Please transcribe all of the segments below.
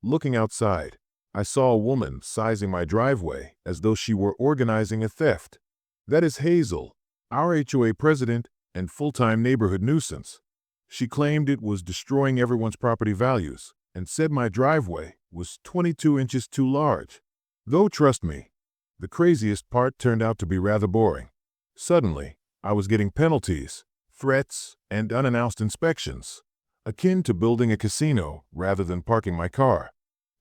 Looking outside, I saw a woman sizing my driveway as though she were organizing a theft. That is Hazel, our HOA president and full-time neighborhood nuisance. She claimed it was destroying everyone's property values and said my driveway was 22 inches too large. Though trust me, the craziest part turned out to be rather boring. Suddenly, I was getting penalties, threats, and unannounced inspections, akin to building a casino rather than parking my car.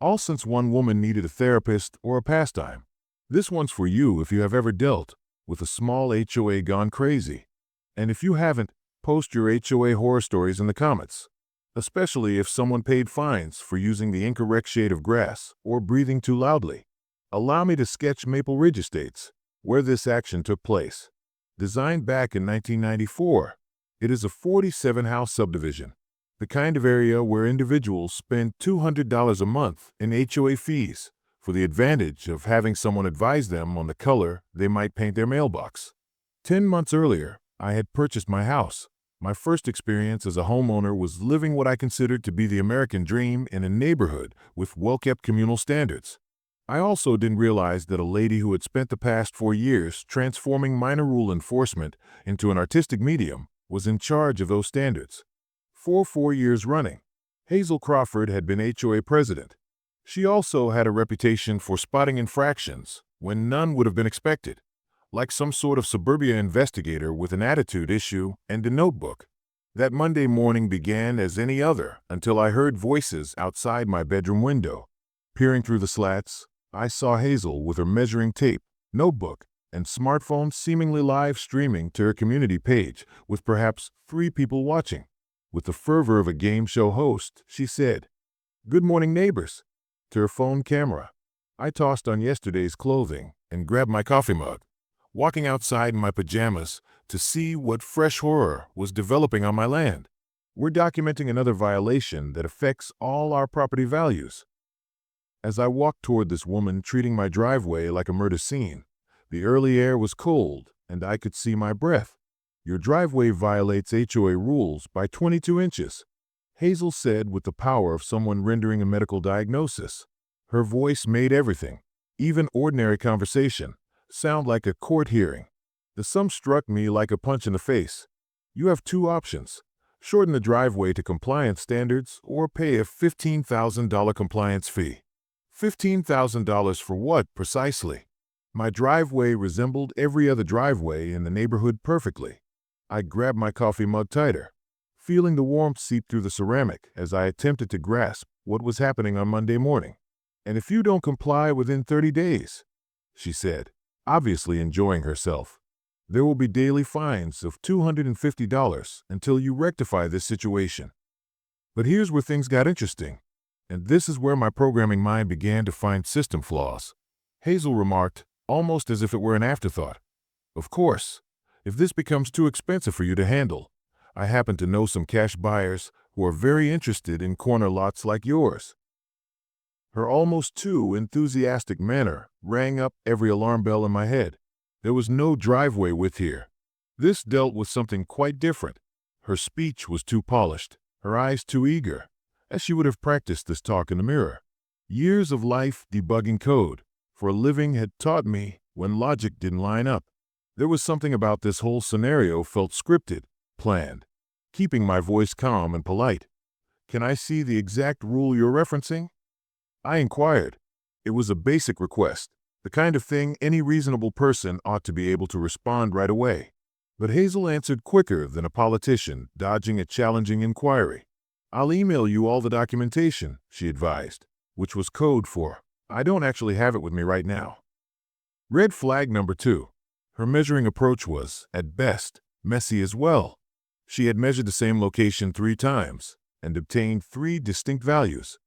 All since one woman needed a therapist or a pastime. This one's for you if you have ever dealt with a small HOA gone crazy. And if you haven't, post your HOA horror stories in the comments, especially if someone paid fines for using the incorrect shade of grass or breathing too loudly. Allow me to sketch Maple Ridge Estates, where this action took place. Designed back in 1994, it is a 47-house subdivision, the kind of area where individuals spend $200 a month in HOA fees for the advantage of having someone advise them on the color they might paint their mailbox. 10 months earlier, I had purchased my house. My first experience as a homeowner was living what I considered to be the American dream in a neighborhood with well-kept communal standards. I also didn't realize that a lady who had spent the past 4 years transforming minor rule enforcement into an artistic medium was in charge of those standards. For 4 years running, Hazel Crawford had been HOA president. She also had a reputation for spotting infractions when none would have been expected, like some sort of suburbia investigator with an attitude issue and a notebook. That Monday morning began as any other until I heard voices outside my bedroom window. Peering through the slats, I saw Hazel with her measuring tape, notebook, and smartphone seemingly live streaming to her community page with perhaps 3 people watching. With the fervor of a game show host, she said, "Good morning, neighbors," to her phone camera. I tossed on yesterday's clothing and grabbed my coffee mug, walking outside in my pajamas to see what fresh horror was developing on my land. We're documenting another violation that affects all our property values. As I walked toward this woman treating my driveway like a murder scene, the early air was cold and I could see my breath. "Your driveway violates HOA rules by 22 inches, Hazel said with the power of someone rendering a medical diagnosis. Her voice made everything, even ordinary conversation, sound like a court hearing. The sum struck me like a punch in the face. You have 2 options: shorten the driveway to compliance standards or pay a $15,000 compliance fee. $15,000 for what, precisely? My driveway resembled every other driveway in the neighborhood perfectly. I grabbed my coffee mug tighter, feeling the warmth seep through the ceramic as I attempted to grasp what was happening on Monday morning. "And if you don't comply within 30 days, she said, obviously enjoying herself, "there will be daily fines of $250 until you rectify this situation." But here's where things got interesting, and this is where my programming mind began to find system flaws. Hazel remarked, almost as if it were an afterthought, "Of course, if this becomes too expensive for you to handle, I happen to know some cash buyers who are very interested in corner lots like yours." Her almost too enthusiastic manner rang up every alarm bell in my head. There was no driveway width here. This dealt with something quite different. Her speech was too polished, her eyes too eager, as she would have practiced this talk in the mirror. Years of life debugging code for a living had taught me when logic didn't line up. There was something about this whole scenario felt scripted, planned. Keeping my voice calm and polite. "Can I see the exact rule you're referencing?" I inquired. It was a basic request, the kind of thing any reasonable person ought to be able to respond right away. But Hazel answered quicker than a politician, dodging a challenging inquiry. "I'll email you all the documentation," she advised, which was code for, "I don't actually have it with me right now." Red flag number 2. Her measuring approach was, at best, messy as well. She had measured the same location 3 times and obtained 3 distinct values,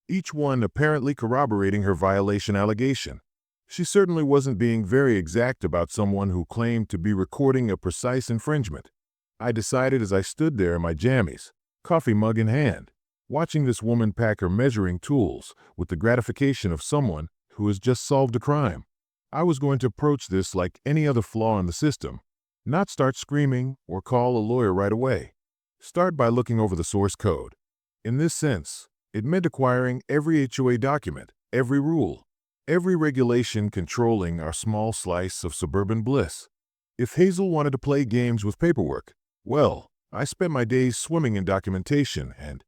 each one apparently corroborating her violation allegation. She certainly wasn't being very exact about someone who claimed to be recording a precise infringement. I decided as I stood there in my jammies, coffee mug in hand, watching this woman pack her measuring tools with the gratification of someone who has just solved a crime. I was going to approach this like any other flaw in the system, not start screaming or call a lawyer right away. Start by looking over the source code. In this sense, It meant acquiring every HOA document, every rule, every regulation controlling our small slice of suburban bliss. If Hazel wanted to play games with paperwork, well, I spent my days swimming in documentation and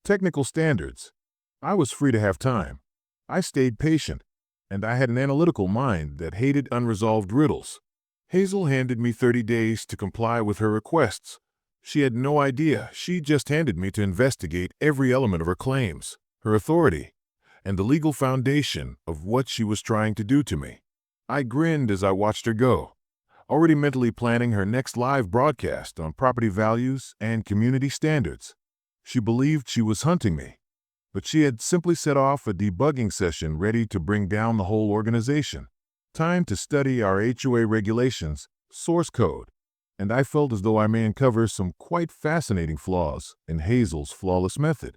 technical standards. I was free to have time. I stayed patient, and I had an analytical mind that hated unresolved riddles. Hazel handed me 30 days to comply with her requests. She had no idea. She just handed me to investigate every element of her claims, her authority, and the legal foundation of what she was trying to do to me. I grinned as I watched her go, already mentally planning her next live broadcast on property values and community standards. She believed she was hunting me, but she had simply set off a debugging session ready to bring down the whole organization. Time to study our HOA regulations, source code, and I felt as though I may uncover some quite fascinating flaws in Hazel's flawless method.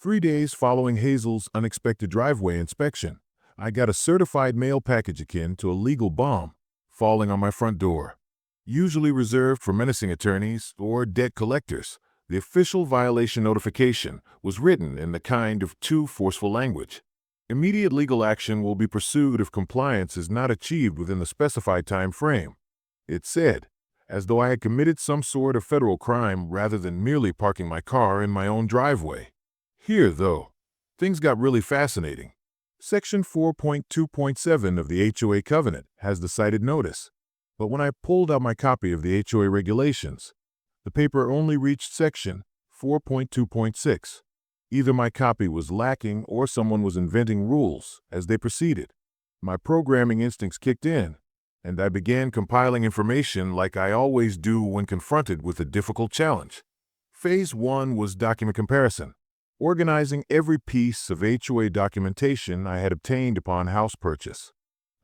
3 days following Hazel's unexpected driveway inspection, I got a certified mail package akin to a legal bomb falling on my front door. Usually reserved for menacing attorneys or debt collectors, the official violation notification was written in the kind of too forceful language. Immediate legal action will be pursued if compliance is not achieved within the specified time frame. It said, as though I had committed some sort of federal crime rather than merely parking my car in my own driveway. Here, though, things got really fascinating. Section 4.2.7 of the HOA Covenant has the cited notice, but when I pulled out my copy of the HOA regulations, the paper only reached Section 4.2.6. Either my copy was lacking or someone was inventing rules as they proceeded. My programming instincts kicked in, and I began compiling information like I always do when confronted with a difficult challenge. Phase 1 was document comparison, organizing every piece of HOA documentation I had obtained upon house purchase.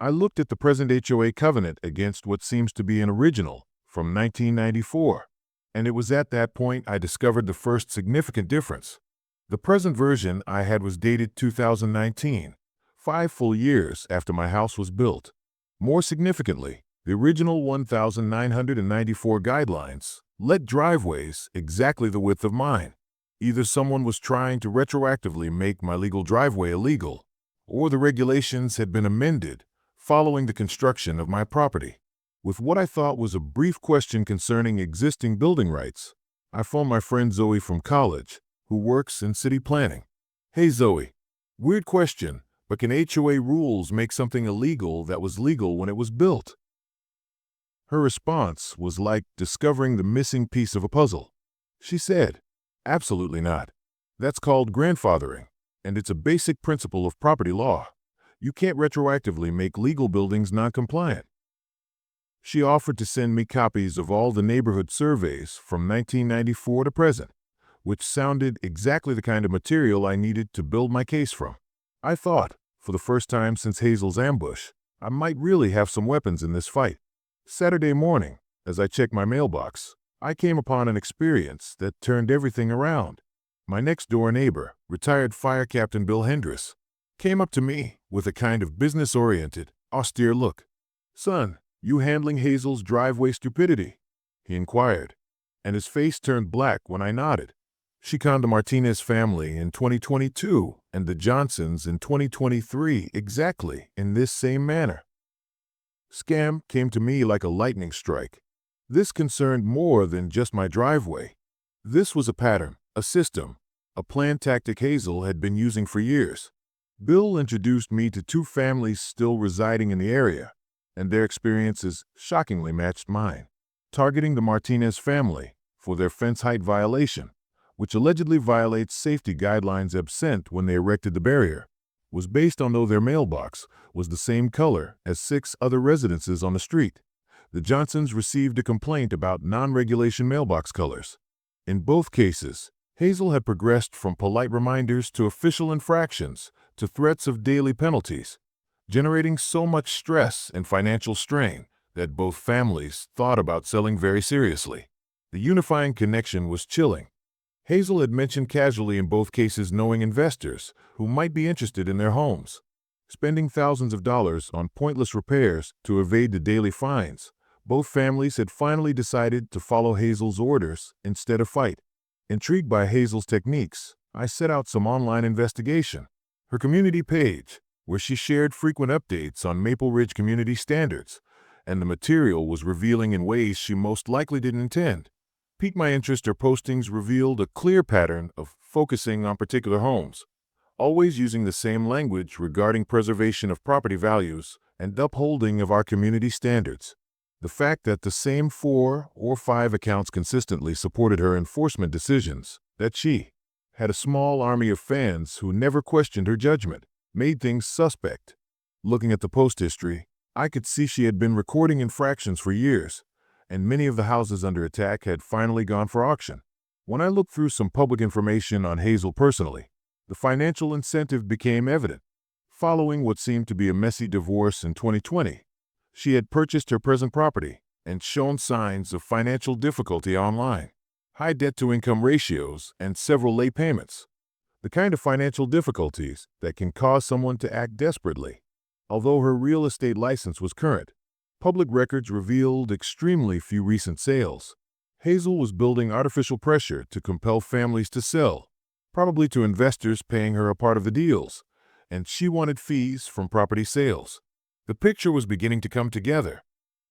I looked at the present HOA covenant against what seems to be an original from 1994, and it was at that point I discovered the first significant difference. The present version I had was dated 2019, 5 full years after my house was built. More significantly, the original 1994 guidelines let driveways exactly the width of mine. Either someone was trying to retroactively make my legal driveway illegal, or the regulations had been amended following the construction of my property. With what I thought was a brief question concerning existing building rights, I phoned my friend Zoe from college, who works in city planning. Hey Zoe, weird question, but can HOA rules make something illegal that was legal when it was built? Her response was like discovering the missing piece of a puzzle. She said, absolutely not. That's called grandfathering, and it's a basic principle of property law. You can't retroactively make legal buildings non-compliant. She offered to send me copies of all the neighborhood surveys from 1994 to present, which sounded exactly the kind of material I needed to build my case from. I thought, for the first time since Hazel's ambush, I might really have some weapons in this fight. Saturday morning, as I checked my mailbox, I came upon an experience that turned everything around. My next-door neighbor, retired Fire Captain Bill Hendress, came up to me with a kind of business-oriented, austere look. "Son, you handling Hazel's driveway stupidity?" he inquired, and his face turned black when I nodded. She conned the Martinez family in 2022 and the Johnsons in 2023 exactly in this same manner. Scam came to me like a lightning strike. This concerned more than just my driveway. This was a pattern, a system, a planned tactic Hazel had been using for years. Bill introduced me to 2 families still residing in the area, and their experiences shockingly matched mine. Targeting the Martinez family for their fence height violation, which allegedly violates safety guidelines absent when they erected the barrier, was based on though their mailbox was the same color as 6 other residences on the street. The Johnsons received a complaint about non-regulation mailbox colors. In both cases, Hazel had progressed from polite reminders to official infractions to threats of daily penalties, generating so much stress and financial strain that both families thought about selling very seriously. The unifying connection was chilling. Hazel had mentioned casually in both cases knowing investors who might be interested in their homes. Spending thousands of dollars on pointless repairs to evade the daily fines, both families had finally decided to follow Hazel's orders instead of fight. Intrigued by Hazel's techniques, I set out some online investigation. Her community page, where she shared frequent updates on Maple Ridge community standards, and the material was revealing in ways she most likely didn't intend. Piqued my interest. Her postings revealed a clear pattern of focusing on particular homes, always using the same language regarding preservation of property values and upholding of our community standards. The fact that the same 4 or 5 accounts consistently supported her enforcement decisions, that she had a small army of fans who never questioned her judgment, made things suspect. Looking at the post history, I could see she had been recording infractions for years, and many of the houses under attack had finally gone for auction. When I looked through some public information on Hazel personally, the financial incentive became evident. Following what seemed to be a messy divorce in 2020, she had purchased her present property and shown signs of financial difficulty online, high debt-to-income ratios, and several late payments. The kind of financial difficulties that can cause someone to act desperately. Although her real estate license was current, public records revealed extremely few recent sales. Hazel was building artificial pressure to compel families to sell, probably to investors paying her a part of the deals, and she wanted fees from property sales. The picture was beginning to come together.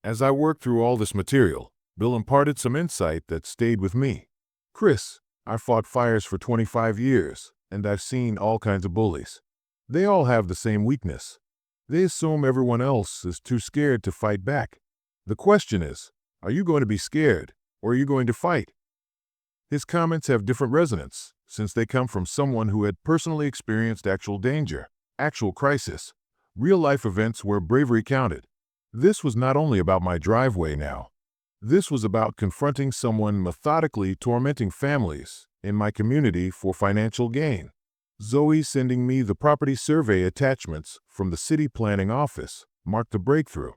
As I worked through all this material, Bill imparted some insight that stayed with me. "Chris, I fought fires for 25 years, and I've seen all kinds of bullies. They all have the same weakness. They assume everyone else is too scared to fight back. The question is, are you going to be scared, or are you going to fight?" His comments have different resonance, since they come from someone who had personally experienced actual danger, actual crisis, real-life events where bravery counted. This was not only about my driveway now. This was about confronting someone methodically tormenting families in my community for financial gain. Zoe sending me the property survey attachments from the city planning office marked the breakthrough.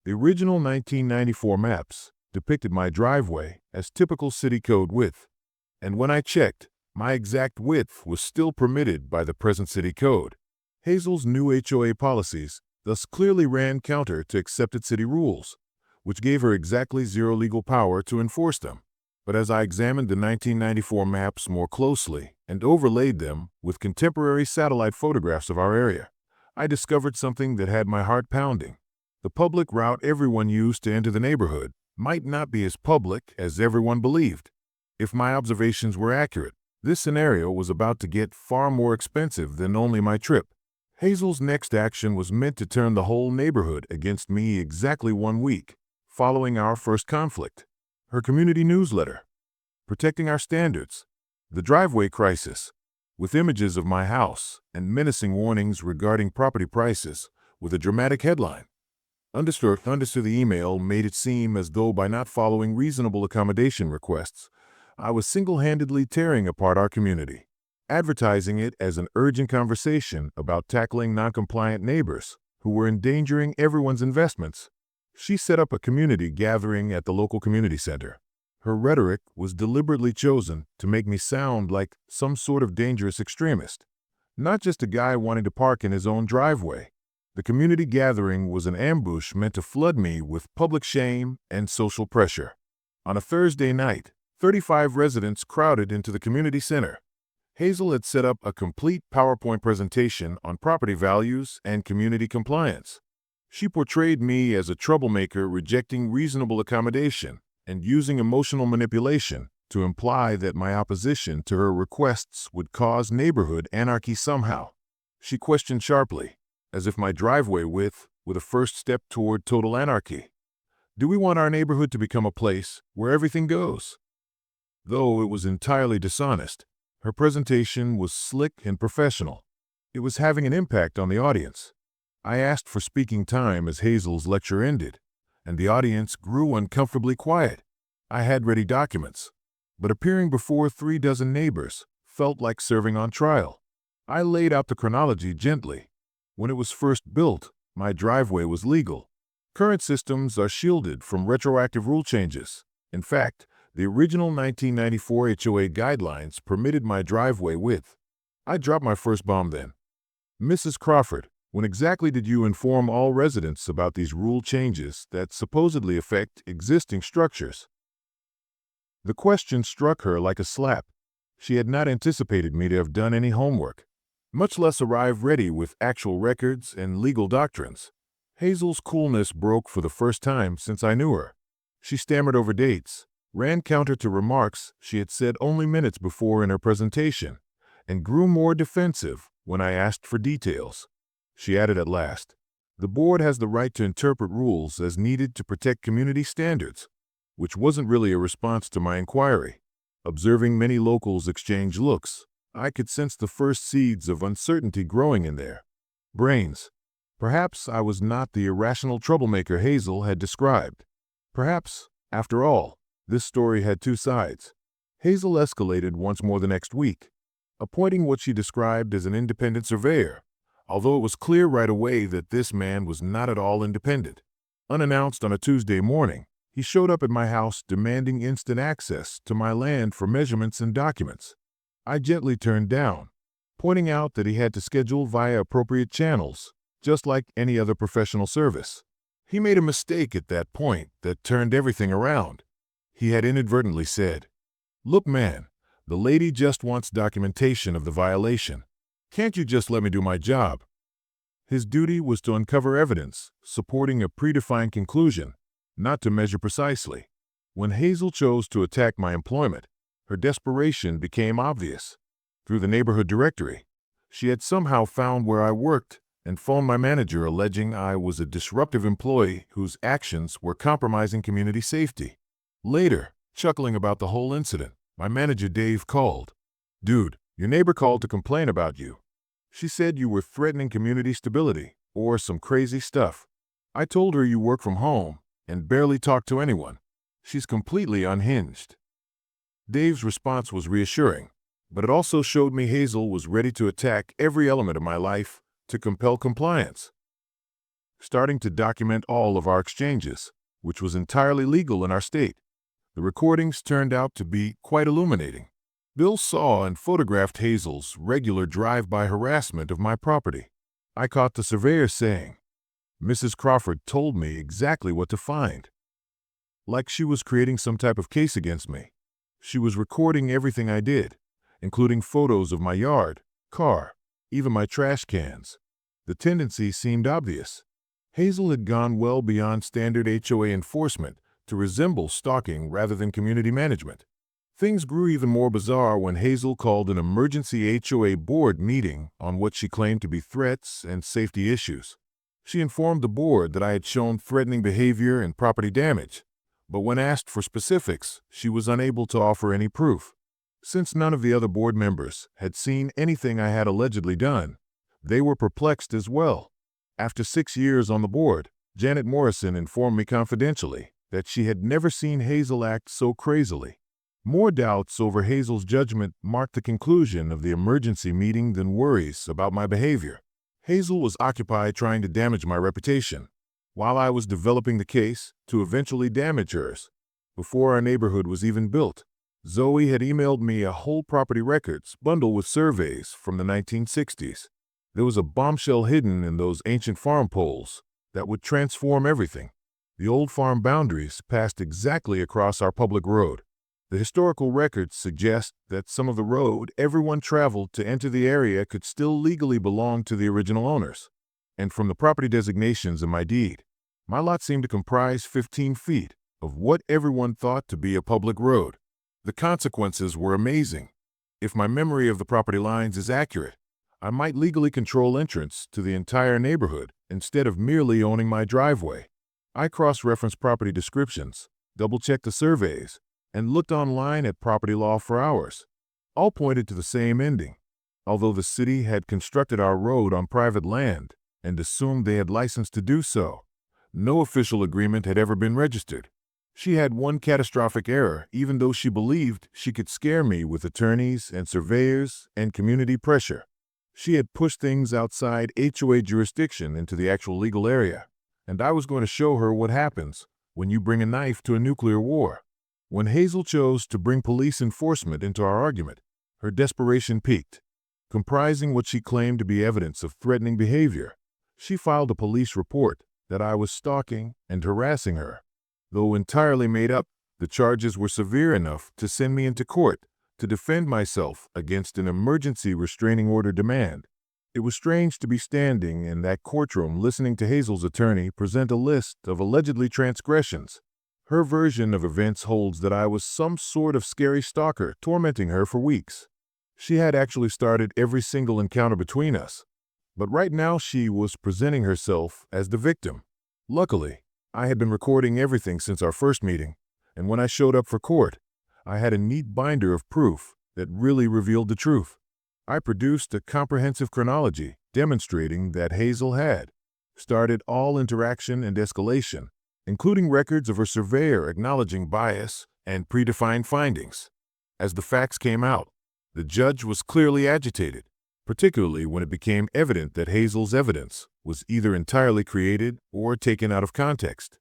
The original 1994 maps depicted my driveway as typical city code width, and when I checked, my exact width was still permitted by the present city code. Hazel's new HOA policies thus clearly ran counter to accepted city rules, which gave her exactly zero legal power to enforce them. But as I examined the 1994 maps more closely and overlaid them with contemporary satellite photographs of our area, I discovered something that had my heart pounding. The public route everyone used to enter the neighborhood might not be as public as everyone believed. If my observations were accurate, this scenario was about to get far more expensive than only my trip. Hazel's next action was meant to turn the whole neighborhood against me exactly 1 week following our first conflict. Her community newsletter, Protecting Our Standards, the driveway crisis, with images of my house and menacing warnings regarding property prices, with a dramatic headline. Understood, the email made it seem as though by not following reasonable accommodation requests, I was single-handedly tearing apart our community, advertising it as an urgent conversation about tackling non-compliant neighbors who were endangering everyone's investments. She set up a community gathering at the local community center. Her rhetoric was deliberately chosen to make me sound like some sort of dangerous extremist, not just a guy wanting to park in his own driveway. The community gathering was an ambush meant to flood me with public shame and social pressure. On a Thursday night, 35 residents crowded into the community center. Hazel had set up a complete PowerPoint presentation on property values and community compliance. She portrayed me as a troublemaker rejecting reasonable accommodation and using emotional manipulation to imply that my opposition to her requests would cause neighborhood anarchy somehow. She questioned sharply, as if my driveway width were the first step toward total anarchy. Do we want our neighborhood to become a place where everything goes? Though it was entirely dishonest, her presentation was slick and professional. It was having an impact on the audience. I asked for speaking time as Hazel's lecture ended, and the audience grew uncomfortably quiet. I had ready documents, but appearing before 36 neighbors felt like serving on trial. I laid out the chronology gently. When it was first built, my driveway was legal. Current systems are shielded from retroactive rule changes. In fact, the original 1994 HOA guidelines permitted my driveway width. I dropped my first bomb then. "Mrs. Crawford, when exactly did you inform all residents about these rule changes that supposedly affect existing structures?" The question struck her like a slap. She had not anticipated me to have done any homework, much less arrive ready with actual records and legal doctrines. Hazel's coolness broke for the first time since I knew her. She stammered over dates, ran counter to remarks she had said only minutes before in her presentation, and grew more defensive when I asked for details. She added at last, "The board has the right to interpret rules as needed to protect community standards," which wasn't really a response to my inquiry. Observing many locals exchange looks, I could sense the first seeds of uncertainty growing in their brains. Perhaps I was not the irrational troublemaker Hazel had described. Perhaps, after all, this story had two sides. Hazel escalated once more the next week, appointing what she described as an independent surveyor, although it was clear right away that this man was not at all independent. Unannounced on a Tuesday morning, he showed up at my house demanding instant access to my land for measurements and documents. I gently turned down, pointing out that he had to schedule via appropriate channels, just like any other professional service. He made a mistake at that point that turned everything around. He had inadvertently said, "Look, man, the lady just wants documentation of the violation. Can't you just let me do my job?" His duty was to uncover evidence supporting a predefined conclusion, not to measure precisely. When Hazel chose to attack my employment, her desperation became obvious. Through the neighborhood directory, she had somehow found where I worked and phoned my manager alleging I was a disruptive employee whose actions were compromising community safety. Later, chuckling about the whole incident, my manager Dave called. "Dude, your neighbor called to complain about you. She said you were threatening community stability or some crazy stuff. I told her you work from home and barely talk to anyone. She's completely unhinged." Dave's response was reassuring, but it also showed me Hazel was ready to attack every element of my life to compel compliance. Starting to document all of our exchanges, which was entirely legal in our state. The recordings turned out to be quite illuminating. Bill saw and photographed Hazel's regular drive-by harassment of my property. I caught the surveyor saying, "Mrs. Crawford told me exactly what to find." Like she was creating some type of case against me. She was recording everything I did, including photos of my yard, car, even my trash cans. The tendency seemed obvious. Hazel had gone well beyond standard HOA enforcement to resemble stalking rather than community management. Things grew even more bizarre when Hazel called an emergency HOA board meeting on what she claimed to be threats and safety issues. She informed the board that I had shown threatening behavior and property damage, but when asked for specifics, she was unable to offer any proof. Since none of the other board members had seen anything I had allegedly done, they were perplexed as well. After 6 years on the board, Janet Morrison informed me confidentially that she had never seen Hazel act so crazily. More doubts over Hazel's judgment marked the conclusion of the emergency meeting than worries about my behavior. Hazel was occupied trying to damage my reputation, while I was developing the case to eventually damage hers. Before our neighborhood was even built, Zoe had emailed me a whole property records bundle with surveys from the 1960s. There was a bombshell hidden in those ancient farm poles that would transform everything. The old farm boundaries passed exactly across our public road. The historical records suggest that some of the road everyone traveled to enter the area could still legally belong to the original owners. And from the property designations in my deed, my lot seemed to comprise 15 feet of what everyone thought to be a public road. The consequences were amazing. If my memory of the property lines is accurate, I might legally control entrance to the entire neighborhood instead of merely owning my driveway. I cross-referenced property descriptions, double-checked the surveys, and looked online at property law for hours. All pointed to the same ending. Although the city had constructed our road on private land and assumed they had license to do so, no official agreement had ever been registered. She had one catastrophic error, even though she believed she could scare me with attorneys and surveyors and community pressure. She had pushed things outside HOA jurisdiction into the actual legal area, and I was going to show her what happens when you bring a knife to a nuclear war. When Hazel chose to bring police enforcement into our argument, her desperation peaked. Comprising what she claimed to be evidence of threatening behavior, she filed a police report that I was stalking and harassing her. Though entirely made up, the charges were severe enough to send me into court to defend myself against an emergency restraining order demand. It was strange to be standing in that courtroom listening to Hazel's attorney present a list of allegedly transgressions. Her version of events holds that I was some sort of scary stalker tormenting her for weeks. She had actually started every single encounter between us. But right now she was presenting herself as the victim. Luckily, I had been recording everything since our first meeting, and when I showed up for court, I had a neat binder of proof that really revealed the truth. I produced a comprehensive chronology demonstrating that Hazel had started all interaction and escalation, including records of her surveyor acknowledging bias and predefined findings. As the facts came out, the judge was clearly agitated, particularly when it became evident that Hazel's evidence was either entirely created or taken out of context.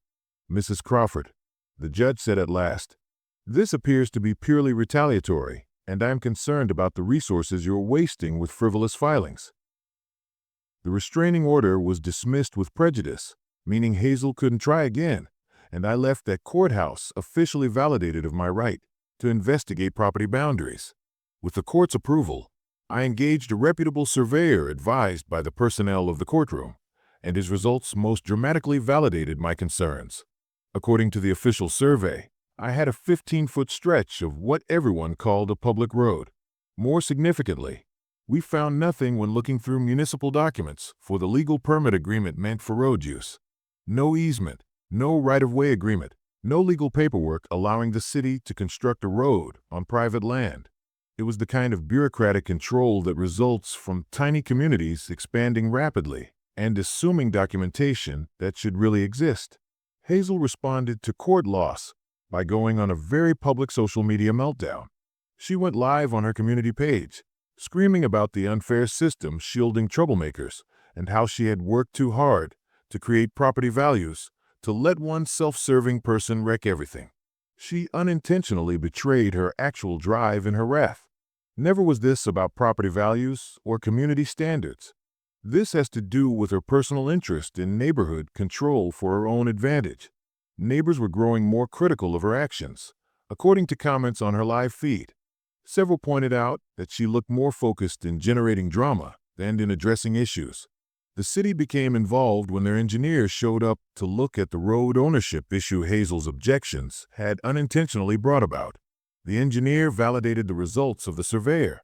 "Mrs. Crawford," the judge said at last, "this appears to be purely retaliatory, and I am concerned about the resources you're wasting with frivolous filings." The restraining order was dismissed with prejudice, meaning Hazel couldn't try again, and I left that courthouse officially validated of my right to investigate property boundaries. With the court's approval, I engaged a reputable surveyor advised by the personnel of the courtroom, and his results most dramatically validated my concerns. According to the official survey, I had a 15-foot stretch of what everyone called a public road. More significantly, we found nothing when looking through municipal documents for the legal permit agreement meant for road use. No easement, no right-of-way agreement, no legal paperwork allowing the city to construct a road on private land. It was the kind of bureaucratic control that results from tiny communities expanding rapidly and assuming documentation that should really exist. Hazel responded to court loss by going on a very public social media meltdown. She went live on her community page, screaming about the unfair system shielding troublemakers and how she had worked too hard to create property values to let one self-serving person wreck everything. She unintentionally betrayed her actual drive in her wrath. Never was this about property values or community standards. This has to do with her personal interest in neighborhood control for her own advantage. Neighbors were growing more critical of her actions, according to comments on her live feed. Several pointed out that she looked more focused in generating drama than in addressing issues. The city became involved when their engineers showed up to look at the road ownership issue Hazel's objections had unintentionally brought about. The engineer validated the results of the surveyor.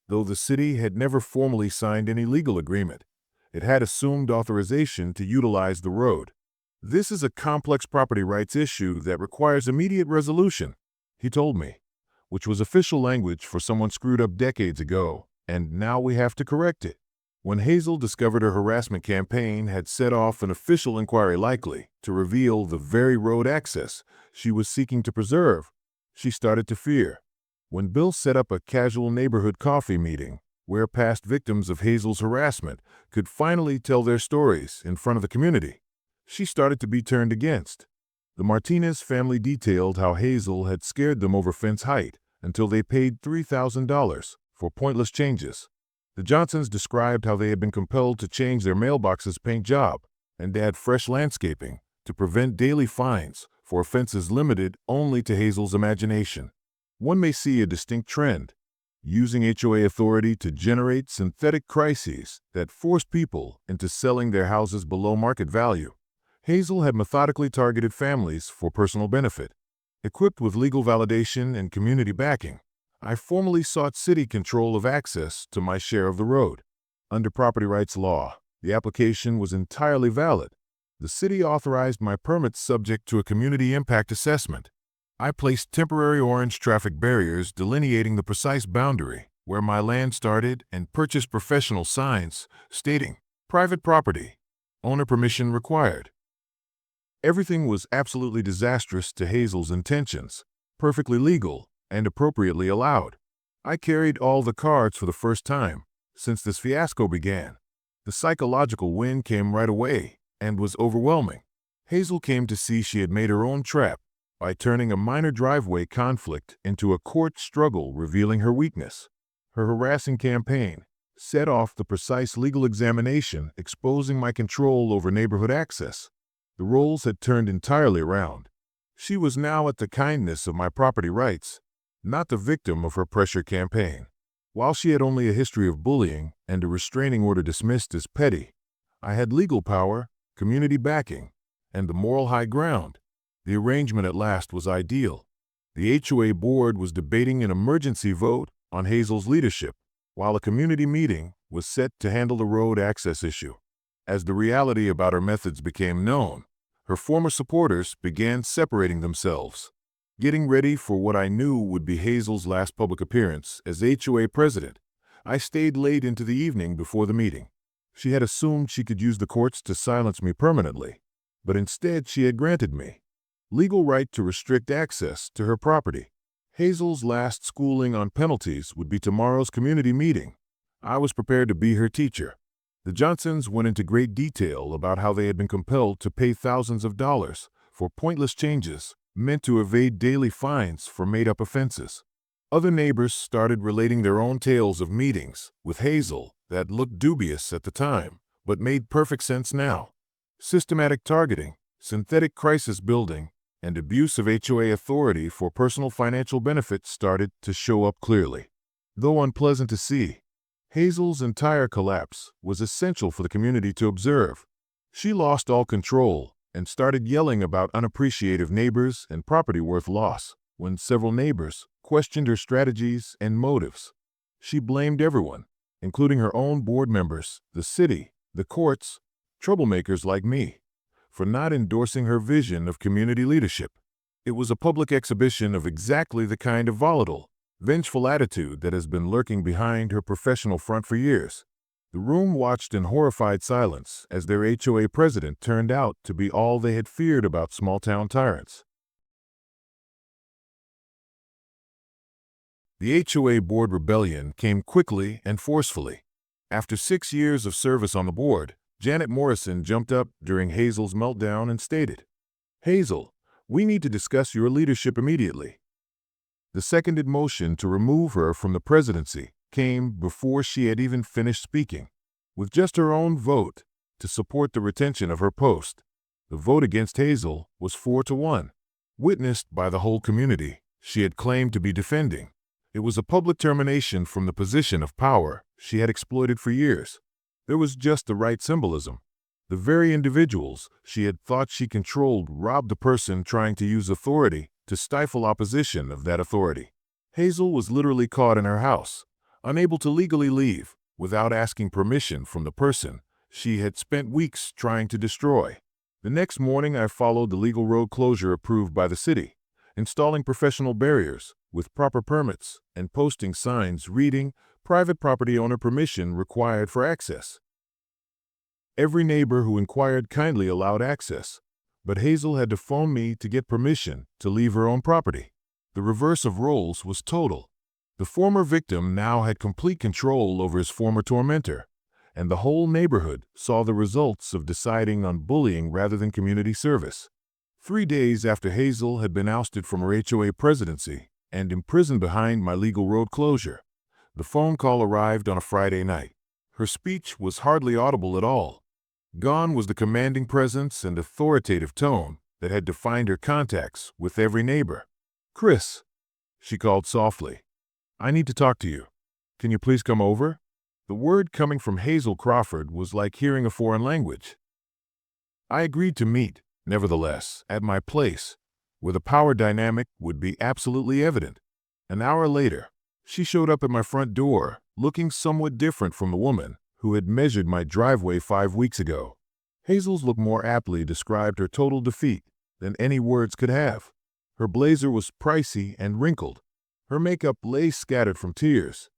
Though the city had never formally signed any legal agreement, it had assumed authorization to utilize the road. "This is a complex property rights issue that requires immediate resolution," he told me, which was official language for someone screwed up decades ago, and now we have to correct it. When Hazel discovered her harassment campaign had set off an official inquiry likely to reveal the very road access she was seeking to preserve, she started to fear. When Bill set up a casual neighborhood coffee meeting where past victims of Hazel's harassment could finally tell their stories in front of the community, she started to be turned against. The Martinez family detailed how Hazel had scared them over fence height until they paid $3,000 for pointless changes. The Johnsons described how they had been compelled to change their mailbox's paint job and add fresh landscaping to prevent daily fines for offenses limited only to Hazel's imagination. One may see a distinct trend, using HOA authority to generate synthetic crises that force people into selling their houses below market value. Hazel had methodically targeted families for personal benefit. Equipped with legal validation and community backing, I formally sought city control of access to my share of the road. Under property rights law, the application was entirely valid. The city authorized my permits subject to a community impact assessment. I placed temporary orange traffic barriers delineating the precise boundary where my land started and purchased professional signs stating, "Private property, owner permission required." Everything was absolutely disastrous to Hazel's intentions, perfectly legal and appropriately allowed. I carried all the cards for the first time since this fiasco began. The psychological win came right away and was overwhelming. Hazel came to see she had made her own trap by turning a minor driveway conflict into a court struggle revealing her weakness. Her harassing campaign set off the precise legal examination exposing my control over neighborhood access. The roles had turned entirely around. She was now at the kindness of my property rights, not the victim of her pressure campaign. While she had only a history of bullying and a restraining order dismissed as petty, I had legal power, community backing, and the moral high ground. The arrangement at last was ideal. The HOA board was debating an emergency vote on Hazel's leadership, while a community meeting was set to handle the road access issue. As the reality about her methods became known, her former supporters began separating themselves. Getting ready for what I knew would be Hazel's last public appearance as HOA president, I stayed late into the evening before the meeting. She had assumed she could use the courts to silence me permanently, but instead she had granted me legal right to restrict access to her property. Hazel's last schooling on penalties would be tomorrow's community meeting. I was prepared to be her teacher. The Johnsons went into great detail about how they had been compelled to pay thousands of dollars for pointless changes meant to evade daily fines for made-up offenses. Other neighbors started relating their own tales of meetings with Hazel that looked dubious at the time, but made perfect sense now. Systematic targeting, synthetic crisis building, and abuse of HOA authority for personal financial benefit started to show up clearly. Though unpleasant to see, Hazel's entire collapse was essential for the community to observe. She lost all control and started yelling about unappreciative neighbors and property worth loss when several neighbors questioned her strategies and motives. She blamed everyone, including her own board members, the city, the courts, troublemakers like me, for not endorsing her vision of community leadership. It was a public exhibition of exactly the kind of volatile, vengeful attitude that has been lurking behind her professional front for years. The room watched in horrified silence as their HOA president turned out to be all they had feared about small-town tyrants. The HOA board rebellion came quickly and forcefully. After 6 years of service on the board, Janet Morrison jumped up during Hazel's meltdown and stated, "Hazel, we need to discuss your leadership immediately." The seconded motion to remove her from the presidency came before she had even finished speaking. With just her own vote to support the retention of her post, the vote against Hazel was 4-1, witnessed by the whole community she had claimed to be defending. It was a public termination from the position of power she had exploited for years. There was just the right symbolism. The very individuals she had thought she controlled robbed the person trying to use authority to stifle opposition of that authority. Hazel was literally caught in her house, unable to legally leave without asking permission from the person she had spent weeks trying to destroy. The next morning, I followed the legal road closure approved by the city, installing professional barriers with proper permits and posting signs reading "Private property owner permission required for access." Every neighbor who inquired kindly allowed access, but Hazel had to phone me to get permission to leave her own property. The reverse of roles was total. The former victim now had complete control over his former tormentor, and the whole neighborhood saw the results of deciding on bullying rather than community service. 3 days after Hazel had been ousted from her HOA presidency and imprisoned behind my legal road closure, the phone call arrived on a Friday night. Her speech was hardly audible at all. Gone was the commanding presence and authoritative tone that had defined her contacts with every neighbor. "Chris," she called softly, "I need to talk to you. Can you please come over?" The word coming from Hazel Crawford was like hearing a foreign language. I agreed to meet, nevertheless, at my place, where the power dynamic would be absolutely evident. An hour later, she showed up at my front door, looking somewhat different from the woman who had measured my driveway 5 weeks ago. Hazel's look more aptly described her total defeat than any words could have. Her blazer was pricey and wrinkled. Her makeup lay scattered from tears.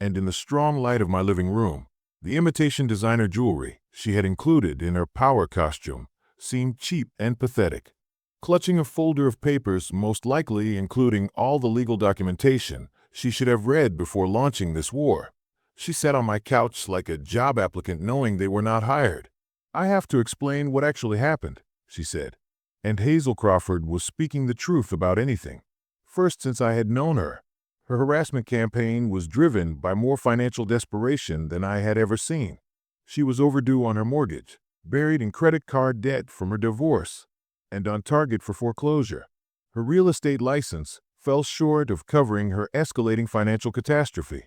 And in the strong light of my living room, the imitation designer jewelry she had included in her power costume seemed cheap and pathetic. Clutching a folder of papers, most likely including all the legal documentation she should have read before launching this war, she sat on my couch like a job applicant knowing they were not hired. "I have to explain what actually happened," she said. And Hazel Crawford was speaking the truth about anything. First, since I had known her, her harassment campaign was driven by more financial desperation than I had ever seen. She was overdue on her mortgage, buried in credit card debt from her divorce, and on target for foreclosure. Her real estate license, fell short of covering her escalating financial catastrophe.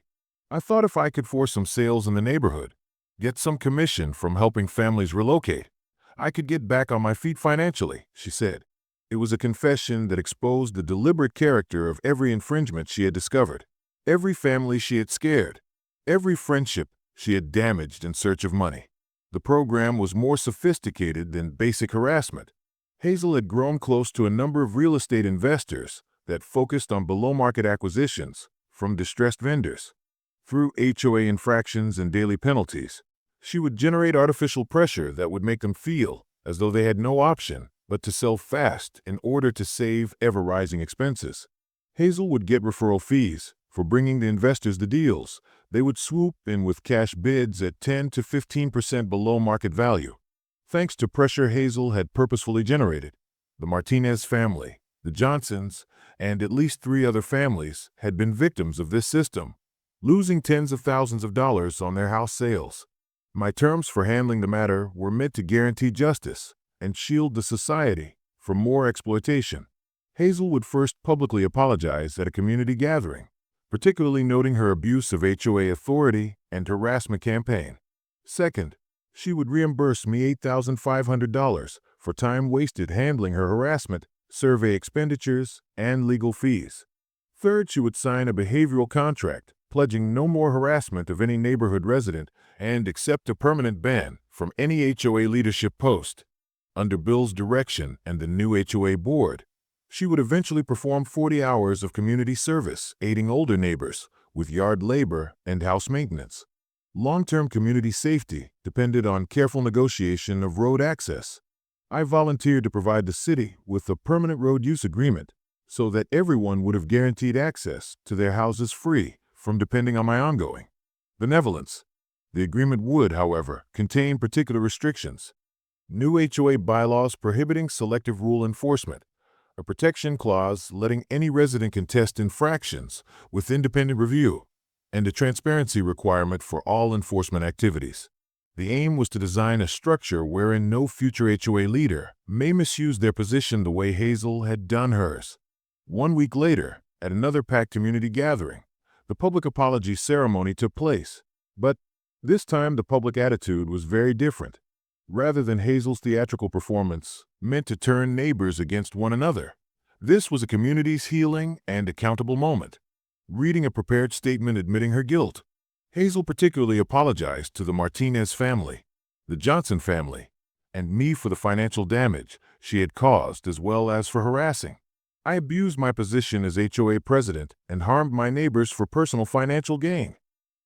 I thought if I could force some sales in the neighborhood, get some commission from helping families relocate, I could get back on my feet financially, she said. It was a confession that exposed the deliberate character of every infringement she had discovered, every family she had scared, every friendship she had damaged in search of money. The program was more sophisticated than basic harassment. Hazel had grown close to a number of real estate investors that focused on below-market acquisitions from distressed vendors. Through HOA infractions and daily penalties, she would generate artificial pressure that would make them feel as though they had no option but to sell fast in order to save ever-rising expenses. Hazel would get referral fees for bringing the investors the deals. They would swoop in with cash bids at 10 to 15% below market value. Thanks to pressure Hazel had purposefully generated, the Martinez family, the Johnsons, and at least 3 other families had been victims of this system, losing tens of thousands of dollars on their house sales. My terms for handling the matter were meant to guarantee justice and shield the society from more exploitation. Hazel would first publicly apologize at a community gathering, particularly noting her abuse of HOA authority and harassment campaign. Second, she would reimburse me $8,500 for time wasted handling her harassment, survey expenditures, and legal fees. Third, she would sign a behavioral contract pledging no more harassment of any neighborhood resident and accept a permanent ban from any HOA leadership post. Under Bill's direction and the new HOA board, she would eventually perform 40 hours of community service, aiding older neighbors with yard labor and house maintenance. Long-term community safety depended on careful negotiation of road access. I volunteered to provide the city with a permanent road use agreement so that everyone would have guaranteed access to their houses free from depending on my ongoing benevolence. The agreement would, however, contain particular restrictions. New HOA bylaws prohibiting selective rule enforcement, a protection clause letting any resident contest infractions with independent review, and a transparency requirement for all enforcement activities. The aim was to design a structure wherein no future HOA leader may misuse their position the way Hazel had done hers. 1 week later, at another packed community gathering, the public apology ceremony took place. But this time the public attitude was very different. Rather than Hazel's theatrical performance meant to turn neighbors against one another, this was a community's healing and accountable moment. Reading a prepared statement admitting her guilt, Hazel particularly apologized to the Martinez family, the Johnson family, and me for the financial damage she had caused as well as for harassing. I abused my position as HOA president and harmed my neighbors for personal financial gain,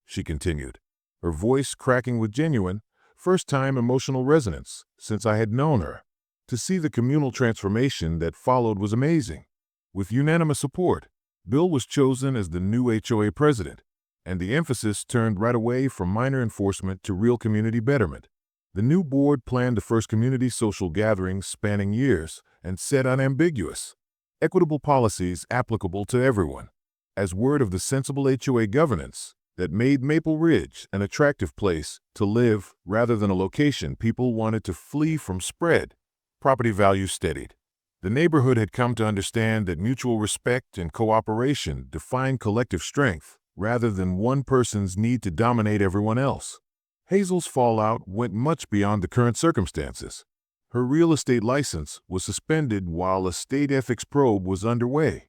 she continued, her voice cracking with genuine, first-time emotional resonance since I had known her. To see the communal transformation that followed was amazing. With unanimous support, Bill was chosen as the new HOA president, and the emphasis turned right away from minor enforcement to real community betterment. The new board planned the first community social gatherings spanning years and set unambiguous, equitable policies applicable to everyone, as word of the sensible HOA governance that made Maple Ridge an attractive place to live rather than a location people wanted to flee from spread. Property values steadied. The neighborhood had come to understand that mutual respect and cooperation define collective strength rather than one person's need to dominate everyone else. Hazel's fallout went much beyond the current circumstances. Her real estate license was suspended while a state ethics probe was underway,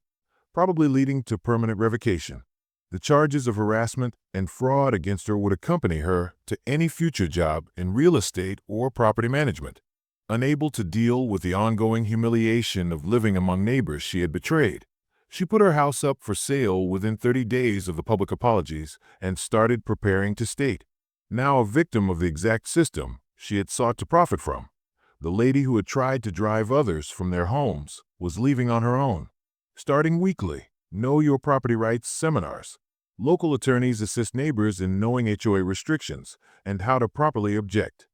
probably leading to permanent revocation. The charges of harassment and fraud against her would accompany her to any future job in real estate or property management. Unable to deal with the ongoing humiliation of living among neighbors she had betrayed, she put her house up for sale within 30 days of the public apologies and started preparing to state. Now a victim of the exact system she had sought to profit from, the lady who had tried to drive others from their homes was leaving on her own. Starting weekly, Know Your Property Rights seminars. Local attorneys assist neighbors in knowing HOA restrictions and how to properly object.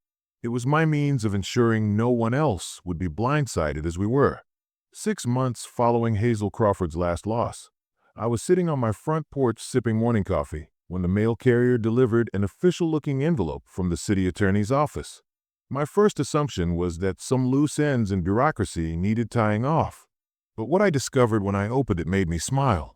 It was my means of ensuring no one else would be blindsided as we were. 6 months following Hazel Crawford's last loss, I was sitting on my front porch sipping morning coffee when the mail carrier delivered an official-looking envelope from the city attorney's office. My first assumption was that some loose ends in bureaucracy needed tying off. But what I discovered when I opened it made me smile.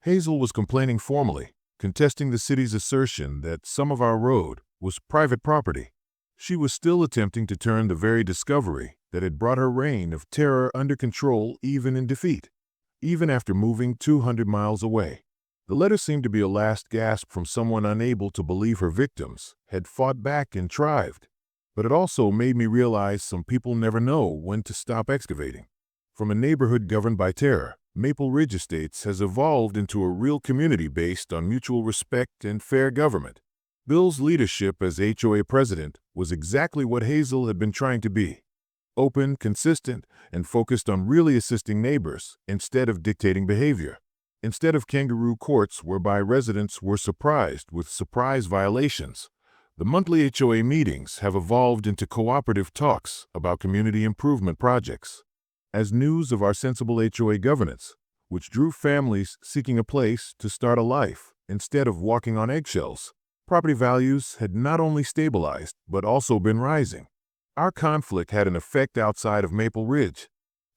Hazel was complaining formally, contesting the city's assertion that some of our road was private property. She was still attempting to turn the very discovery that had brought her reign of terror under control even in defeat, even after moving 200 miles away. The letter seemed to be a last gasp from someone unable to believe her victims had fought back and thrived. But it also made me realize some people never know when to stop excavating. From a neighborhood governed by terror, Maple Ridge Estates has evolved into a real community based on mutual respect and fair government. Bill's leadership as HOA president was exactly what Hazel had been trying to be: open, consistent, and focused on really assisting neighbors instead of dictating behavior. Instead of kangaroo courts whereby residents were surprised with surprise violations, the monthly HOA meetings have evolved into cooperative talks about community improvement projects. As news of our sensible HOA governance, which drew families seeking a place to start a life instead of walking on eggshells, property values had not only stabilized but also been rising. Our conflict had an effect outside of Maple Ridge.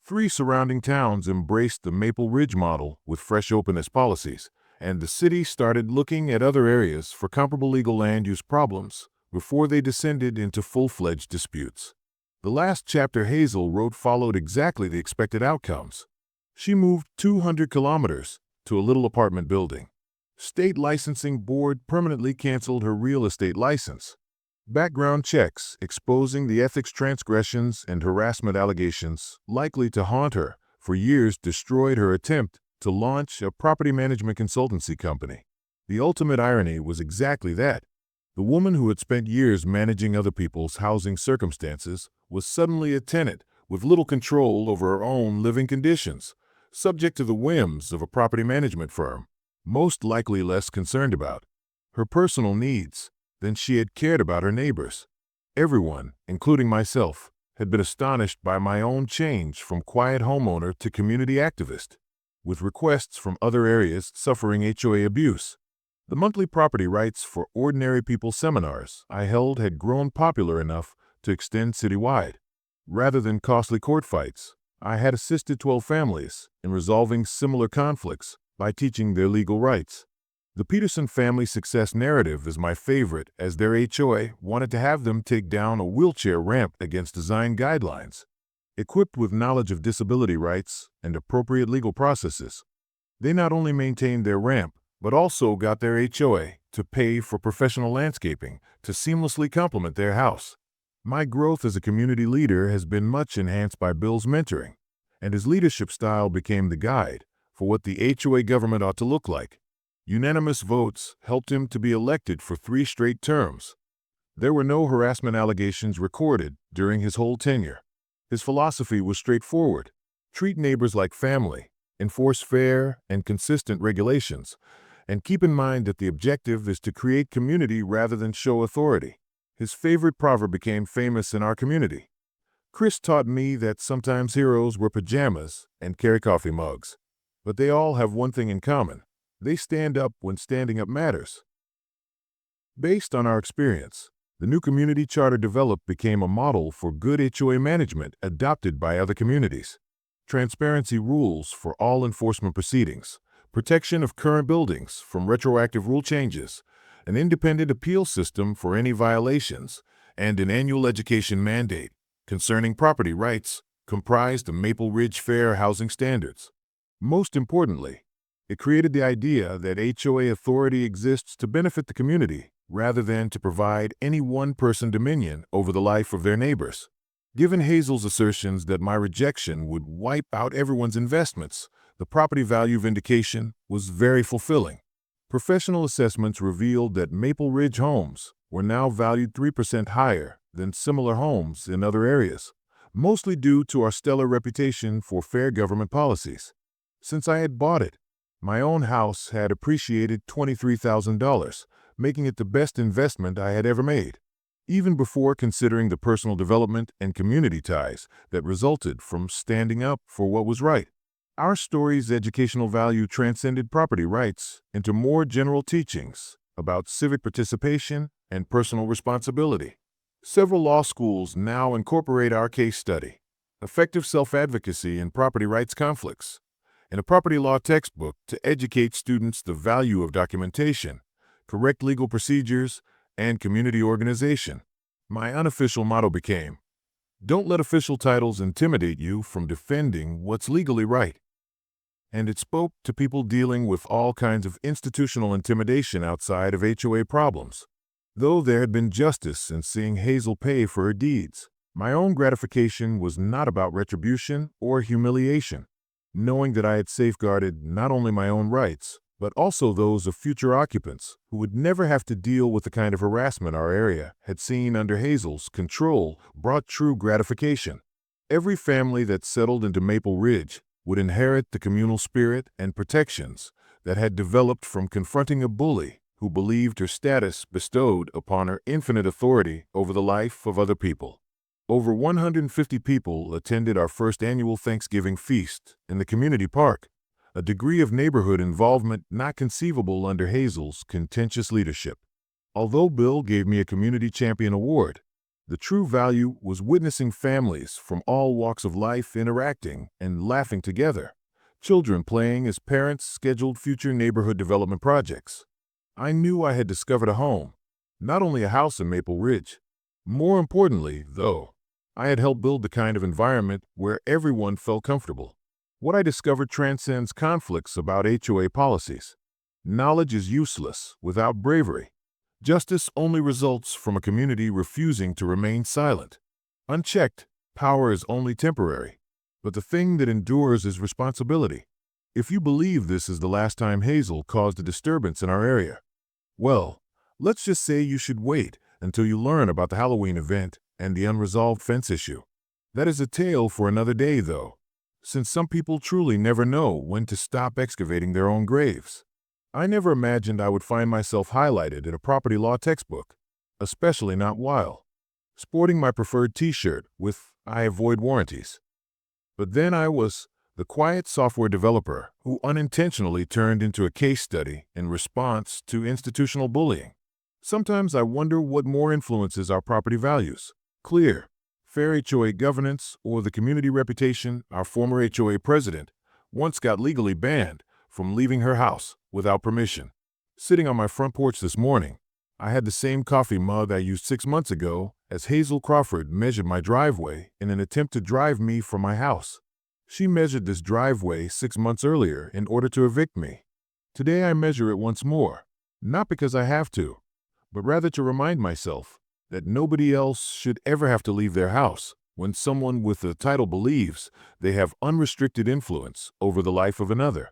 3 surrounding towns embraced the Maple Ridge model with fresh openness policies, and the city started looking at other areas for comparable legal land use problems before they descended into full-fledged disputes. The last chapter Hazel wrote followed exactly the expected outcomes. She moved 200 kilometers to a little apartment building. State licensing board permanently canceled her real estate license. Background checks exposing the ethics transgressions and harassment allegations likely to haunt her for years destroyed her attempt to launch a property management consultancy company. The ultimate irony was exactly that. The woman who had spent years managing other people's housing circumstances was suddenly a tenant with little control over her own living conditions, subject to the whims of a property management firm, most likely less concerned about her personal needs than she had cared about her neighbors. Everyone, including myself, had been astonished by my own change from quiet homeowner to community activist, with requests from other areas suffering HOA abuse. The monthly property rights for ordinary people seminars I held had grown popular enough to extend citywide. Rather than costly court fights, I had assisted 12 families in resolving similar conflicts by teaching their legal rights. The Peterson family success narrative is my favorite, as their HOA wanted to have them take down a wheelchair ramp against design guidelines. Equipped with knowledge of disability rights and appropriate legal processes, they not only maintained their ramp, but also got their HOA to pay for professional landscaping to seamlessly complement their house. My growth as a community leader has been much enhanced by Bill's mentoring, and his leadership style became the guide for what the HOA government ought to look like. Unanimous votes helped him to be elected for 3 straight terms. There were no harassment allegations recorded during his whole tenure. His philosophy was straightforward: treat neighbors like family, enforce fair and consistent regulations, and keep in mind that the objective is to create community rather than show authority. His favorite proverb became famous in our community. Chris taught me that sometimes heroes wear pajamas and carry coffee mugs, but they all have one thing in common: they stand up when standing up matters. Based on our experience, the new community charter developed became a model for good HOA management adopted by other communities. Transparency rules for all enforcement proceedings, protection of current buildings from retroactive rule changes, an independent appeal system for any violations, and an annual education mandate concerning property rights comprised the Maple Ridge Fair housing standards. Most importantly, it created the idea that HOA authority exists to benefit the community rather than to provide any one person dominion over the life of their neighbors. Given Hazel's assertions that my rejection would wipe out everyone's investments, the property value vindication was very fulfilling. Professional assessments revealed that Maple Ridge homes were now valued 3% higher than similar homes in other areas, mostly due to our stellar reputation for fair government policies. Since I had bought it, my own house had appreciated $23,000, making it the best investment I had ever made, even before considering the personal development and community ties that resulted from standing up for what was right. Our story's educational value transcended property rights into more general teachings about civic participation and personal responsibility. Several law schools now incorporate our case study. effective self-advocacy in property rights conflicts. In a property law textbook to educate students the value of documentation, correct legal procedures, and community organization. My unofficial motto became, "Don't let official titles intimidate you from defending what's legally right." And it spoke to people dealing with all kinds of institutional intimidation outside of HOA problems. Though there had been justice in seeing Hazel pay for her deeds, my own gratification was not about retribution or humiliation. Knowing that I had safeguarded not only my own rights, but also those of future occupants who would never have to deal with the kind of harassment our area had seen under Hazel's control, brought true gratification. Every family that settled into Maple Ridge would inherit the communal spirit and protections that had developed from confronting a bully who believed her status bestowed upon her infinite authority over the life of other people. Over 150 people attended our first annual Thanksgiving feast in the community park, a degree of neighborhood involvement not conceivable under Hazel's contentious leadership. Although Bill gave me a Community Champion Award, the true value was witnessing families from all walks of life interacting and laughing together, children playing as parents scheduled future neighborhood development projects. I knew I had discovered a home, not only a house in Maple Ridge. More importantly, though, I had helped build the kind of environment where everyone felt comfortable. What I discovered transcends conflicts about HOA policies. Knowledge is useless without bravery. Justice only results from a community refusing to remain silent. Unchecked, power is only temporary, but the thing that endures is responsibility. If you believe this is the last time Hazel caused a disturbance in our area, well, let's just say you should wait until you learn about the Halloween event and the unresolved fence issue. That is a tale for another day, though, since some people truly never know when to stop excavating their own graves. I never imagined I would find myself highlighted in a property law textbook, especially not while sporting my preferred t-shirt with "I avoid warranties." But then I was the quiet software developer who unintentionally turned into a case study in response to institutional bullying. Sometimes I wonder what more influences our property values: clear, fair HOA governance, or the community reputation our former HOA president once got legally banned from leaving her house without permission. Sitting on my front porch this morning, I had the same coffee mug I used 6 months ago as Hazel Crawford measured my driveway in an attempt to drive me from my house. She measured this driveway 6 months earlier in order to evict me. Today I measure it once more, not because I have to, but rather to remind myself that nobody else should ever have to leave their house when someone with a title believes they have unrestricted influence over the life of another.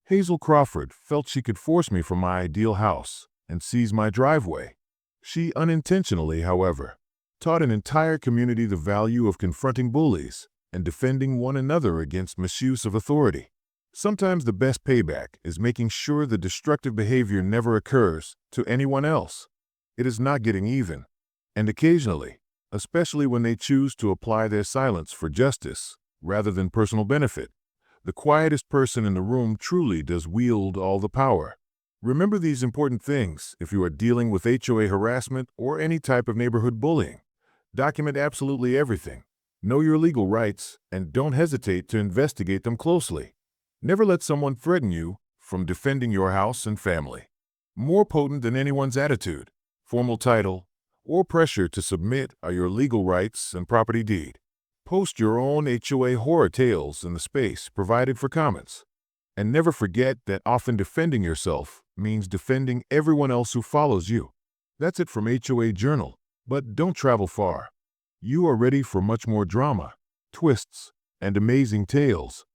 Hazel Crawford felt she could force me from my ideal house and seize my driveway. She unintentionally, however, taught an entire community the value of confronting bullies and defending one another against misuse of authority. Sometimes the best payback is making sure the destructive behavior never occurs to anyone else. It is not getting even. And occasionally, especially when they choose to apply their silence for justice rather than personal benefit, the quietest person in the room truly does wield all the power. Remember these important things if you are dealing with HOA harassment or any type of neighborhood bullying. Document absolutely everything. Know your legal rights and don't hesitate to investigate them closely. Never let someone threaten you from defending your house and family. More potent than anyone's attitude, formal title, or pressure to submit are your legal rights and property deed. Post your own HOA horror tales in the space provided for comments. And never forget that often defending yourself means defending everyone else who follows you. That's it from HOA Journal, but don't travel far. You are ready for much more drama, twists, and amazing tales